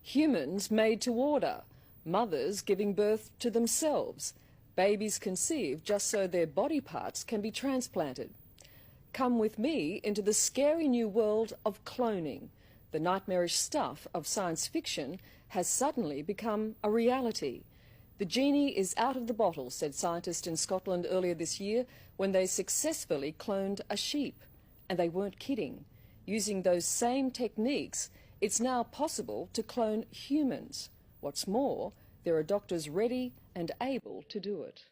Humans made to order, mothers giving birth to themselves, babies conceived just so their body parts can be transplanted. Come with me into the scary new world of cloning. The nightmarish stuff of science fiction has suddenly become a reality. The genie is out of the bottle, said scientists in Scotland earlier this year when they successfully cloned a sheep. And they weren't kidding. Using those same techniques, it's now possible to clone humans. What's more, there are doctors ready and able to do it.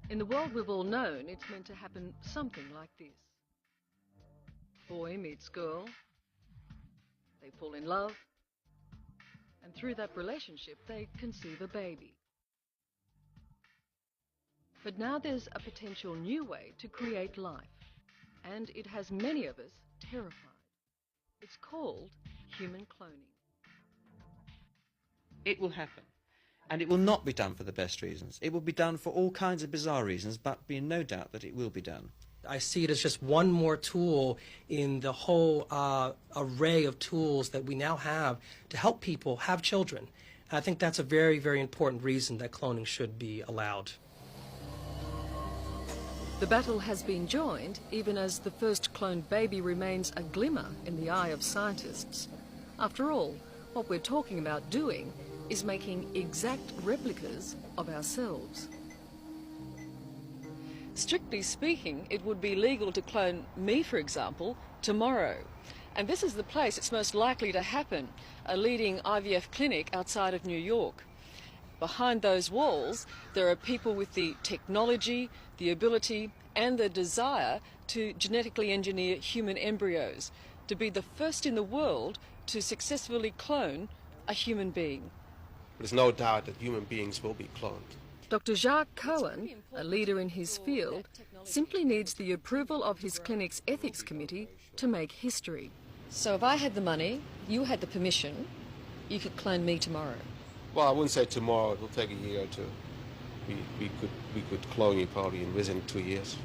In the world we've all known, it's meant to happen something like this. Boy meets girl, they fall in love, and through that relationship they conceive a baby. But now there's a potential new way to create life, and it has many of us terrified. It's called human cloning. It will happen, and it will not be done for the best reasons. It will be done for all kinds of bizarre reasons, but be in no doubt that it will be done. I see it as just one more tool in the whole array of tools that we now have to help people have children. And I think that's a very, very important reason that cloning should be allowed. The battle has been joined, even as the first cloned baby remains a glimmer in the eye of scientists. After all, what we're talking about doing is making exact replicas of ourselves. Strictly speaking, it would be legal to clone me, for example, tomorrow. And this is the place it's most likely to happen, a leading IVF clinic outside of New York. Behind those walls, there are people with the technology, the ability and the desire to genetically engineer human embryos, to be the first in the world to successfully clone a human being. There's no doubt that human beings will be cloned. Dr. Jacques Cohen, a leader in his field, simply needs the approval of his clinic's ethics committee to make history. So if I had the money, you had the permission, you could clone me tomorrow. Well, I wouldn't say tomorrow. It will take a year or two. We could clone you probably within 2 years.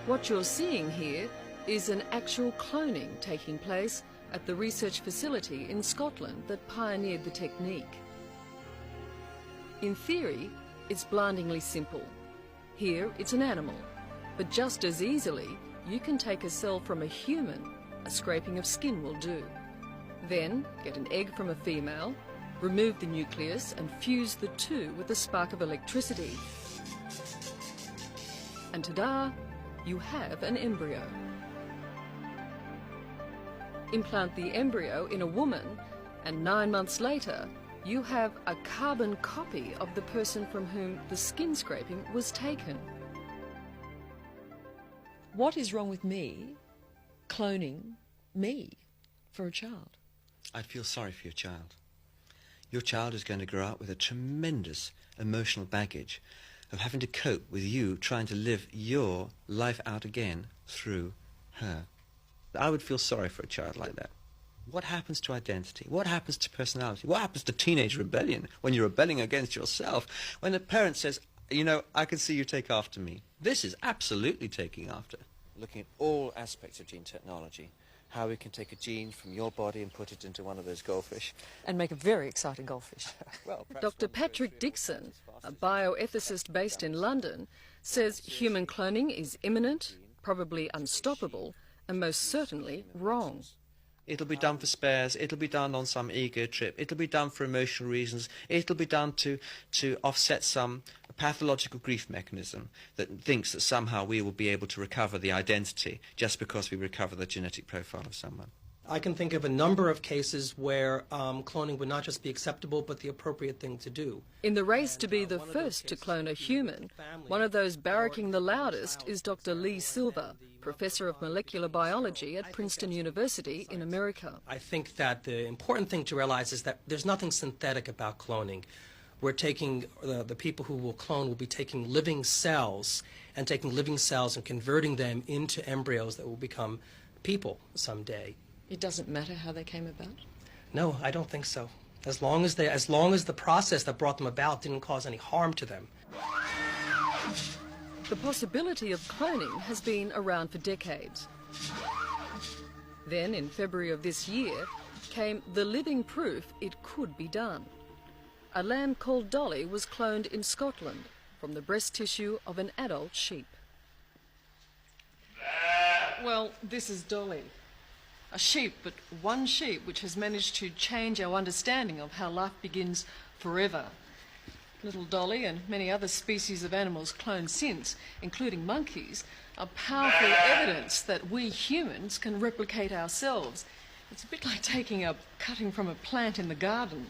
What you're seeing here is an actual cloning taking place at the research facility in Scotland that pioneered the technique. In theory, it's blindingly simple. Here, it's an animal, but just as easily, you can take a cell from a human. A scraping of skin will do. Then, get an egg from a female, remove the nucleus and fuse the two with a spark of electricity. And ta-da, you have an embryo. Implant the embryo in a woman, and 9 months later, you have a carbon copy of the person from whom the skin scraping was taken. What is wrong with me cloning me for a child? I'd feel sorry for your child. Your child is going to grow up with a tremendous emotional baggage of having to cope with you trying to live your life out again through her. I would feel sorry for a child like that. What happens to identity? What happens to personality? What happens to teenage rebellion when you're rebelling against yourself? When a parent says, you know, I can see you take after me. This is absolutely taking after. Looking at all aspects of gene technology, how we can take a gene from your body and put it into one of those goldfish. And make a very exciting goldfish. Well, Dr. Patrick Dixon, a bioethicist based in London, says human cloning is imminent, probably unstoppable, and most certainly wrong. It'll be done for spares, it'll be done on some ego trip, it'll be done for emotional reasons, it'll be done to offset some pathological grief mechanism that thinks that somehow we will be able to recover the identity just because we recover the genetic profile of someone. I can think of a number of cases where cloning would not just be acceptable, but the appropriate thing to do. In the race to be the first to clone a human, one of those barracking the loudest is Dr. Lee Silver, Professor of Molecular Biology at Princeton University in America. I think that the important thing to realize is that there's nothing synthetic about cloning. We're taking, the people who will clone will be taking living cells and converting them into embryos that will become people someday. It doesn't matter how they came about? No, I don't think so. As long as the process that brought them about didn't cause any harm to them. The possibility of cloning has been around for decades. Then, in February of this year, came the living proof it could be done. A lamb called Dolly was cloned in Scotland from the breast tissue of an adult sheep. Well, this is Dolly. A sheep, but one sheep which has managed to change our understanding of how life begins forever. Little Dolly and many other species of animals cloned since, including monkeys, are powerful evidence that we humans can replicate ourselves. It's a bit like taking a cutting from a plant in the garden.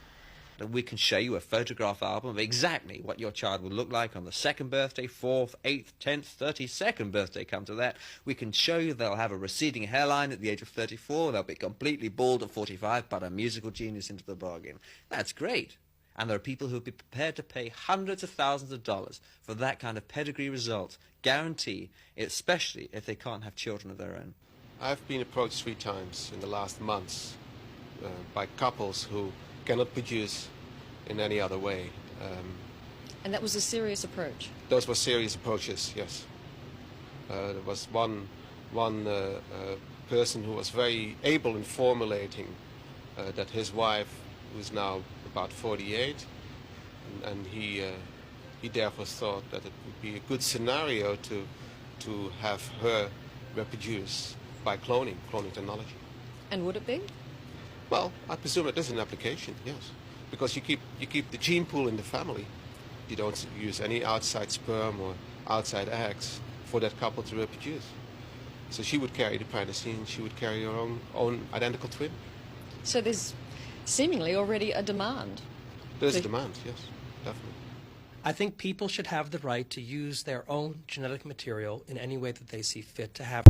And we can show you a photograph album of exactly what your child will look like on the 2nd birthday, 4th, 8th, 10th, 32nd birthday, come to that. We can show you they'll have a receding hairline at the age of 34, they'll be completely bald at 45, but a musical genius into the bargain. That's great. And there are people who would be prepared to pay hundreds of thousands of dollars for that kind of pedigree result, guarantee, especially if they can't have children of their own. I've been approached 3 times in the last months by couples who cannot produce in any other way. And that was a serious approach? Those were serious approaches, yes. There was one person who was very able in formulating that his wife, who's now about 48, and he therefore thought that it would be a good scenario to have her reproduce by cloning technology. And would it be? Well, I presume it is an application, yes, because you keep the gene pool in the family. You don't use any outside sperm or outside eggs for that couple to reproduce. So she would carry the pregnancy, and she would carry her own identical twin. So there's seemingly already a demand. There's a demand, yes, definitely. I think people should have the right to use their own genetic material in any way that they see fit to have.